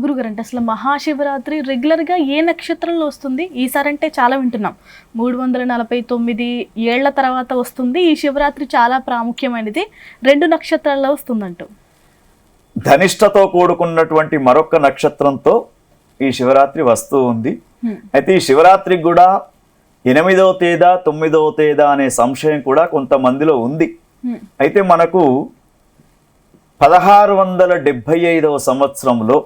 గురుగారు అంటే అసలు మహాశివరాత్రి రెగ్యులర్గా ఏ నక్షత్రంలో వస్తుంది? ఈసారి అంటే చాలా వింటున్నాం, 349 ఏళ్ల తర్వాత వస్తుంది ఈ శివరాత్రి, చాలా ప్రాముఖ్యమైనది, 2 నక్షత్రాల్లో వస్తుందంటూ. ధనిష్టతో కూడుకున్నటువంటి మరొక నక్షత్రంతో ఈ శివరాత్రి వస్తూ ఉంది. అయితే ఈ శివరాత్రికి కూడా 8వ తేదా 9వ తేదా అనే సంశయం కూడా కొంతమందిలో ఉంది. అయితే మనకు 1675వ సంవత్సరంలో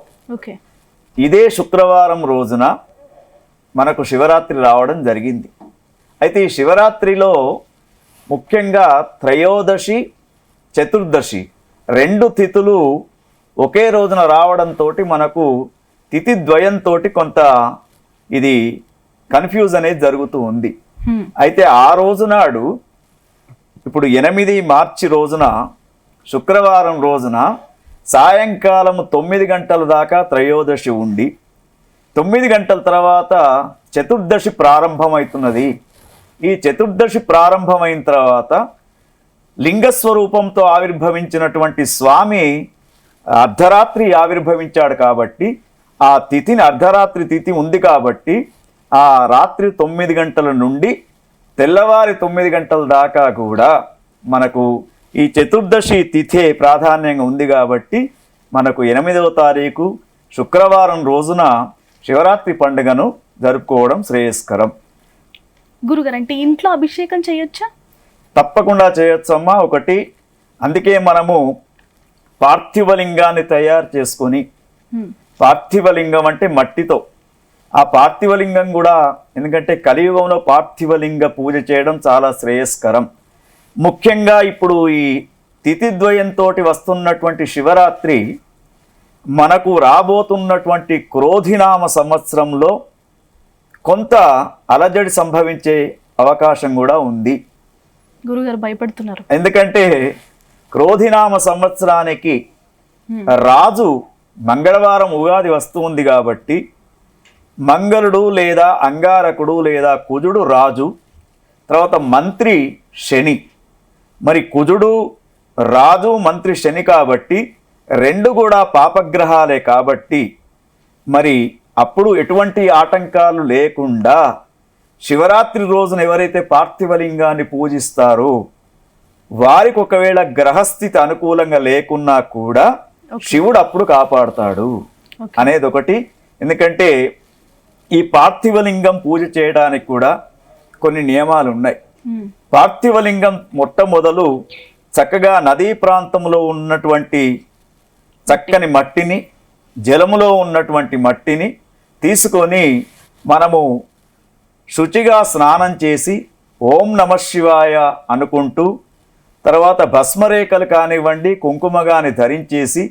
ఇదే శుక్రవారం రోజున మనకు శివరాత్రి రావడం జరిగింది. అయితే ఈ శివరాత్రిలో ముఖ్యంగా త్రయోదశి చతుర్దశి 2 తిథులు ఒకే రోజున రావడంతో మనకు తిథి ద్వయంతో కొంత ఇది కన్ఫ్యూజ్ అనేది జరుగుతూ ఉంది. అయితే ఆ రోజు నాడు ఇప్పుడు 8 మార్చి రోజున శుక్రవారం రోజున సాయంకాలం 9 గంటల దాకా త్రయోదశి ఉండి 9 గంటల తర్వాత చతుర్దశి ప్రారంభమవుతున్నది. ఈ చతుర్దశి ప్రారంభమైన తర్వాత లింగస్వరూపంతో ఆవిర్భవించినటువంటి స్వామి అర్ధరాత్రి ఆవిర్భవించాడు కాబట్టి ఆ తిథిని అర్ధరాత్రి తిథి ఉంది కాబట్టి ఆ రాత్రి 9 గంటల నుండి తెల్లవారి 9 గంటల దాకా కూడా మనకు ఈ చతుర్దశి తిథే ప్రాధాన్యంగా ఉంది కాబట్టి మనకు 8వ తారీఖు శుక్రవారం రోజున శివరాత్రి పండుగను జరుపుకోవడం శ్రేయస్కరం. గురుగారు అంటే ఇంట్లో అభిషేకం చేయొచ్చా? తప్పకుండా చేయొచ్చమ్మా. ఒకటి, అందుకే మనము పార్థివలింగాన్ని తయారు చేసుకొని, పార్థివలింగం అంటే మట్టితో, ఆ పార్థివలింగం కూడా ఎందుకంటే కలియుగంలో పార్థివలింగ పూజ చేయడం చాలా శ్రేయస్కరం. ముఖ్యంగా ఇప్పుడు ఈ తిథిద్వయంతో వస్తున్నటువంటి శివరాత్రి మనకు రాబోతున్నటువంటి క్రోధినామ సంవత్సరంలో కొంత అలజడి సంభవించే అవకాశం కూడా ఉంది. గురుగారు భయపడుతున్నారు. ఎందుకంటే క్రోధినామ సంవత్సరానికి రాజు మంగళవారం ఉగాది వస్తుంది కాబట్టి మంగళుడు లేదా అంగారకుడు లేదా కుజుడు రాజు, తర్వాత మంత్రి శని. మరి కుజుడు రాజు మంత్రి శని కాబట్టి 2 కూడా పాపగ్రహాలే కాబట్టి మరి అప్పుడు ఎటువంటి ఆటంకాలు లేకుండా శివరాత్రి రోజున ఎవరైతే పార్థివలింగాన్ని పూజిస్తారో వారికి ఒకవేళ గ్రహస్థితి అనుకూలంగా లేకున్నా కూడా శివుడు అప్పుడు కాపాడుతాడు అనేది ఒకటి. ఎందుకంటే ఈ పార్థివలింగం పూజ చేయడానికి కూడా కొన్ని నియమాలు ఉన్నాయి. పార్థివలింగం మొట్టమొదలు చక్కగా నదీ ప్రాంతంలో ఉన్నటువంటి చక్కని మట్టిని, జలములో ఉన్నటువంటి మట్టిని తీసుకొని మనము శుచిగా స్నానం చేసి ఓం నమః శివాయ అనుకుంటూ, తర్వాత భస్మరేఖలు కానివ్వండి కుంకుమ కానీ ధరించేసి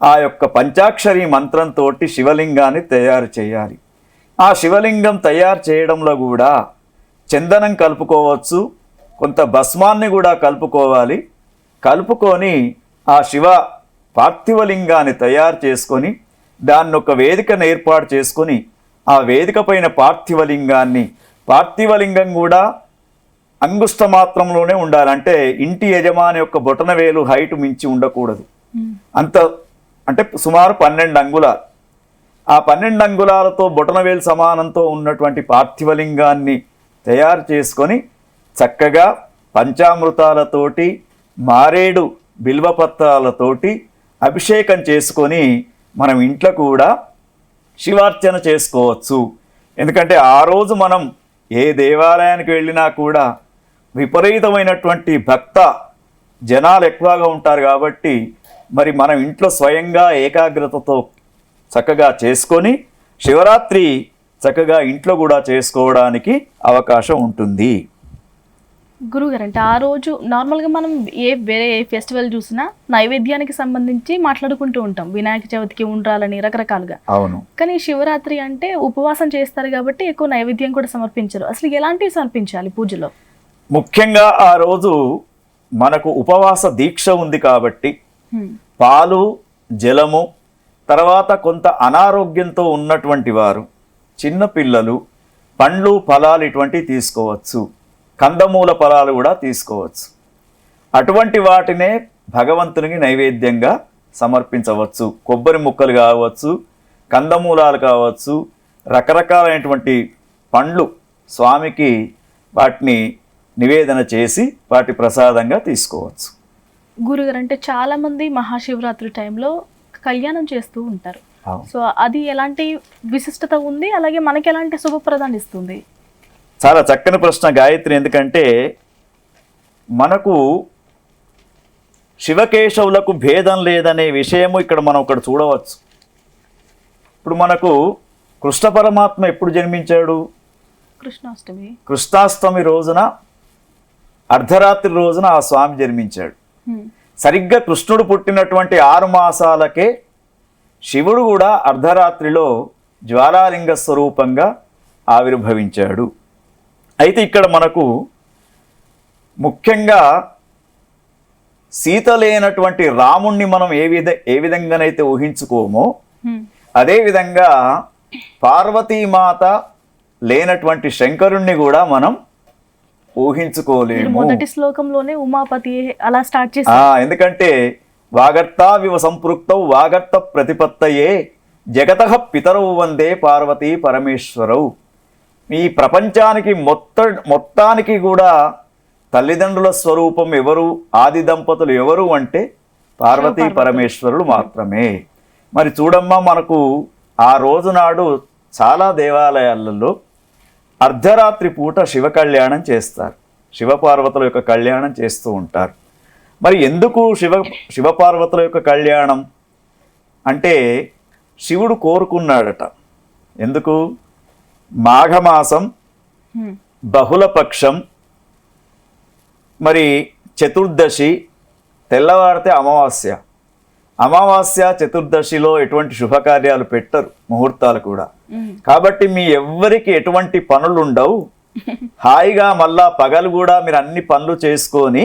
ఆ యొక్క పంచాక్షరి మంత్రంతో శివలింగాన్ని తయారు చేయాలి. ఆ శివలింగం తయారు చేయడంలో కూడా చందనం కలుపుకోవచ్చు, కొంత భస్మాన్ని కూడా కలుపుకోవాలి. కలుపుకొని ఆ శివ పార్థివలింగాన్ని తయారు చేసుకొని దాన్ని ఒక వేదికను ఏర్పాటు చేసుకొని ఆ వేదిక పైన పార్థివలింగం కూడా అంగుష్ట మాత్రంలోనే ఉండాలి. అంటే ఇంటి యజమాని యొక్క బొటనవేలు హైట్ మించి ఉండకూడదు. అంత అంటే సుమారు 12 అంగుళాలు. ఆ 12 అంగుళాలతో బొటనవేలు సమానంతో ఉన్నటువంటి పార్థివలింగాన్ని తయారు చేసుకొని చక్కగా పంచామృతాలతోటి మారేడు బిల్వపత్రాలతోటి అభిషేకం చేసుకొని మనం ఇంట్లో కూడా శివార్చన చేసుకోవచ్చు. ఎందుకంటే ఆ రోజు మనం ఏ దేవాలయానికి వెళ్ళినా కూడా విపరీతమైనటువంటి భక్త జనాలు ఎక్కువగా ఉంటారు కాబట్టి మరి మనం ఇంట్లో స్వయంగా ఏకాగ్రతతో చక్కగా చేసుకొని శివరాత్రి చక్కగా ఇంట్లో కూడా చేసుకోవడానికి అవకాశం ఉంటుంది. గురుగారు అంటే ఆ రోజు నార్మల్గా మనం వేరే ఏ ఫెస్టివల్ చూసినా నైవేద్యానికి సంబంధించి మాట్లాడుకుంటూ ఉంటాం, వినాయక చవితికి ఉండాలని రకరకాలుగా. అవును. కానీ శివరాత్రి అంటే ఉపవాసం చేస్తారు కాబట్టి ఎక్కువ నైవేద్యం కూడా సమర్పించరు. అసలు ఎలాంటివి సమర్పించాలి పూజలో? ముఖ్యంగా ఆ రోజు మనకు ఉపవాస దీక్ష ఉంది కాబట్టి పాలు, జలము, తర్వాత కొంత అనారోగ్యంతో ఉన్నటువంటి వారు, చిన్న పిల్లలు, పండ్లు, ఫలాలు ఇటువంటివి తీసుకోవచ్చు. కందమూల ఫలాలు కూడా తీసుకోవచ్చు. అటువంటి వాటినే భగవంతునికి నైవేద్యంగా సమర్పించవచ్చు. కొబ్బరి ముక్కలు కావచ్చు, కందమూలాలు కావచ్చు, రకరకాలైనటువంటి పండ్లు స్వామికి వాటిని నివేదన చేసి వాటి ప్రసాదంగా తీసుకోవచ్చు. గురుగారు, అంటే చాలా మంది మహాశివరాత్రి టైంలో కళ్యాణం చేస్తూ ఉంటారు. అవును. సో అది ఎలాంటి విశిష్టత ఉంది, అలాగే మనకి ఎలాంటి శుభప్రదాన్ని ఇస్తుంది? చాలా చక్కని ప్రశ్న గాయత్రి. ఎందుకంటే మనకు శివకేశవులకు భేదం లేదనే విషయము ఇక్కడ మనం ఒకటి చూడవచ్చు. ఇప్పుడు మనకు కృష్ణ పరమాత్మ ఎప్పుడు జన్మించాడు? కృష్ణాష్టమి. కృష్ణాష్టమి రోజున అర్ధరాత్రి రోజున ఆ స్వామి జన్మించాడు. సరిగ్గా కృష్ణుడు పుట్టినటువంటి 6 మాసాలకే శివుడు కూడా అర్ధరాత్రిలో జ్వాలాలింగ స్వరూపంగా ఆవిర్భవించాడు. అయితే ఇక్కడ మనకు ముఖ్యంగా సీత లేనటువంటి రాముణ్ణి మనం ఏ విధంగానైతే ఊహించుకోమో అదేవిధంగా పార్వతీమాత లేనటువంటి శంకరుణ్ణి కూడా మనం ఊహించుకోలేము. మొదటి శ్లోకంలోనే ఉమాపతి అలా స్టార్ట్ చేసి, ఎందుకంటే వాగర్తావివ సంపృక్తౌ వాగర్త ప్రతిపత్తయే జగతః పితరౌ వందే పార్వతీ పరమేశ్వరౌ. ఈ ప్రపంచానికి మొత్తానికి కూడా తల్లిదండ్రుల స్వరూపం ఎవరు, ఆది దంపతులు ఎవరు అంటే పార్వతీ పరమేశ్వరులు మాత్రమే. మరి చూడమ్మా, మనకు ఆ రోజునాడు చాలా దేవాలయాలలో అర్ధరాత్రి పూట శివ కళ్యాణం చేస్తారు. శివపార్వతుల యొక్క కళ్యాణం చేస్తూ ఉంటారు. మరి ఎందుకు శివపార్వతుల యొక్క కళ్యాణం అంటే శివుడు కోరుకున్నాడట. ఎందుకు? మాఘమాసం, బహుళపక్షం, మరి చతుర్దశి, తెల్లవారితే అమావాస్య. అమావాస్య చతుర్దశిలో ఎటువంటి శుభకార్యాలు పెట్టరు, ముహూర్తాలు కూడా. కాబట్టి మీ ఎవ్వరికి ఎటువంటి పనులు ఉండవు. హాయిగా మళ్ళా పగలు కూడా మీరు అన్ని పనులు చేసుకొని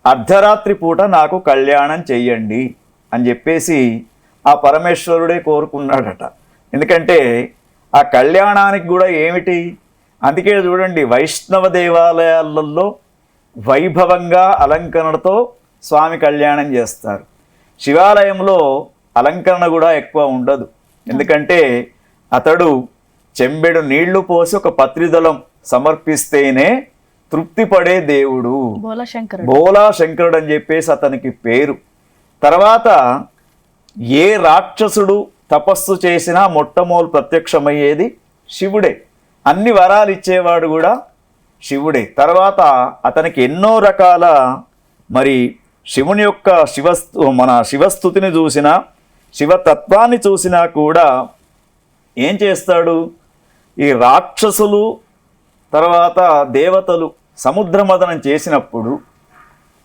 అర్ధరాత్రి పూట నాకు కళ్యాణం చెయ్యండి అని చెప్పేసి ఆ పరమేశ్వరుడే కోరుకున్నాడట. ఎందుకంటే ఆ కళ్యాణానికి కూడా ఏమిటి, అందుకే చూడండి వైష్ణవ దేవాలయాలలో వైభవంగా అలంకరణతో స్వామి కళ్యాణం చేస్తారు. శివాలయంలో అలంకరణ కూడా ఎక్కువ ఉండదు. ఎందుకంటే అతడు చెంబెడు నీళ్లు పోసి ఒక పత్రిదళం సమర్పిస్తేనే తృప్తి పడే దేవుడు, బోలా శంకరుడు అని చెప్పేసి అతనికి పేరు. తర్వాత ఏ రాక్షసుడు తపస్సు చేసినా మొట్టమొదలు ప్రత్యక్షమయ్యేది శివుడే. అన్ని వరాలు ఇచ్చేవాడు కూడా శివుడే. తర్వాత అతనికి ఎన్నో రకాల మరి శివుని యొక్క శివస్థుతిని చూసినా, శివతత్వాన్ని చూసినా కూడా ఏం చేస్తాడు, ఈ రాక్షసులు తర్వాత దేవతలు సముద్రమదనం చేసినప్పుడు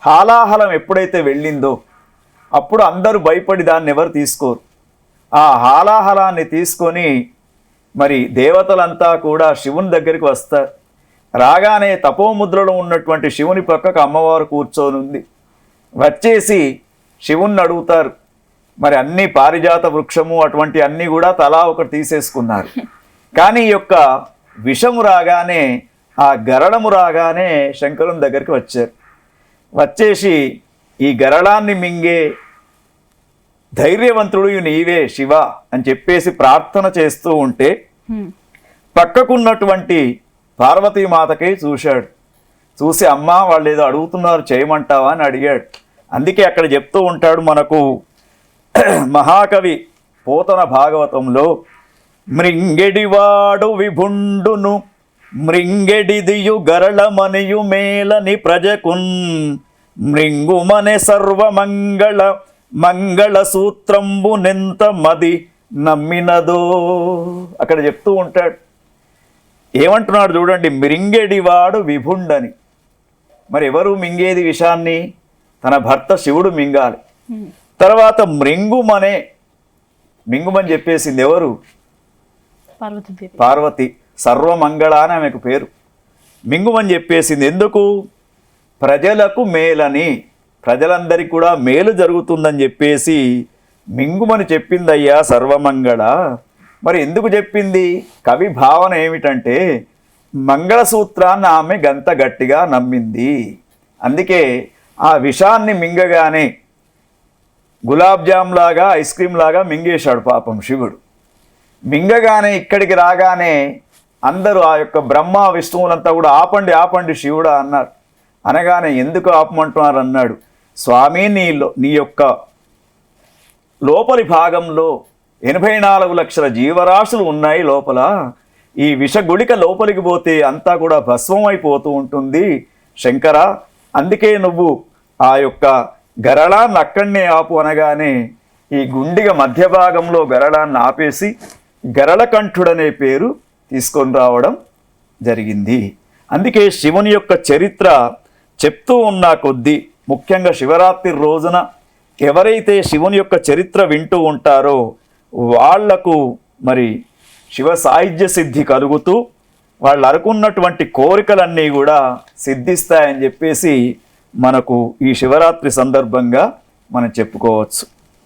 హాలాహలం ఎప్పుడైతే వెళ్ళిందో అప్పుడు అందరూ భయపడి దాన్ని ఎవరు తీసుకోరు. ఆ హాలాహలాన్ని తీసుకొని మరి దేవతలంతా కూడా శివుని దగ్గరికి వస్తారు. రాగానే తపోముద్రలో ఉన్నటువంటి శివుని పక్కకు అమ్మవారు కూర్చొనుంది. వచ్చేసి శివుణ్ణి అడుగుతారు. మరి అన్ని పారిజాత వృక్షము అటువంటి అన్నీ కూడా తలా ఒకటి తీసేసుకున్నారు. కానీ ఈ యొక్క విషము రాగానే, ఆ గరళము రాగానే శంకరుని దగ్గరికి వచ్చారు. వచ్చేసి ఈ గరళాన్ని మింగే ధైర్యవంతుడు నీవే శివ అని చెప్పేసి ప్రార్థన చేస్తూ ఉంటే పక్కకున్నటువంటి పార్వతీమాతకే చూశాడు. చూసి అమ్మా వాళ్ళు ఏదో అడుగుతున్నారు చేయమంటావా అని అడిగాడు. అందుకే అక్కడ చెప్తూ ఉంటాడు మనకు మహాకవి పోతన భాగవతంలో, మృంగెడివాడు విభుండును మృంగెడిదియు గరళమనియు మేలని ప్రజకున్ మృంగుమనే మంగళ సూత్రంబు నెంత మది నమ్మినదో. అక్కడ చెప్తూ ఉంటాడు. ఏమంటున్నాడు చూడండి, మృంగెడివాడు విభుండని. మరి ఎవరు మింగేది విషాన్ని? తన భర్త శివుడు మింగాలి. తర్వాత మృంగుమని చెప్పేసింది ఎవరు? పార్వతి. సర్వమంగళ అని ఆమెకు పేరు. మింగుమని చెప్పేసింది ఎందుకు? ప్రజలకు మేలని, ప్రజలందరికీ కూడా మేలు జరుగుతుందని చెప్పేసి మింగుమని చెప్పిందయ్యా సర్వమంగళ. మరి ఎందుకు చెప్పింది? కవి భావన ఏమిటంటే మంగళసూత్రాన్ని ఆమె గంత గట్టిగా నమ్మింది. అందుకే ఆ విషాన్ని మింగగానే గులాబ్ జామ్ లాగా, ఐస్ క్రీమ్ లాగా మింగేశాడు పాపం శివుడు. మింగగానే ఇక్కడికి రాగానే అందరూ ఆ యొక్క బ్రహ్మ విష్ణువులంతా కూడా ఆపండి ఆపండి శివుడా అన్నారు. అనగానే ఎందుకు ఆపమంటున్నారు అన్నాడు. స్వామి నీ యొక్క లోపలి భాగంలో 84 లక్షల జీవరాశులు ఉన్నాయి లోపల. ఈ విషగుళిక లోపలికి పోతే అంతా కూడా భస్మం అయిపోతూ ఉంటుంది శంకర. అందుకే నువ్వు ఆ యొక్క గరళాన్ని అక్కడనే ఆపు అనగానే ఈ గుండిగ మధ్య భాగంలో గరళాన్ని ఆపేసి గరళకంఠుడనే పేరు తీసుకొని రావడం జరిగింది. అందుకే శివుని యొక్క చరిత్ర చెప్తూ ఉన్న కొద్దీ, ముఖ్యంగా శివరాత్రి రోజున ఎవరైతే శివుని యొక్క చరిత్ర వింటూ ఉంటారో వాళ్లకు మరి శివ సాయుధ్య సిద్ధి కలుగుతూ వాళ్ళు అనుకున్నటువంటి కోరికలన్నీ కూడా సిద్ధిస్తాయని చెప్పేసి మనకు ఈ శివరాత్రి సందర్భంగా మనం చెప్పుకోవచ్చు.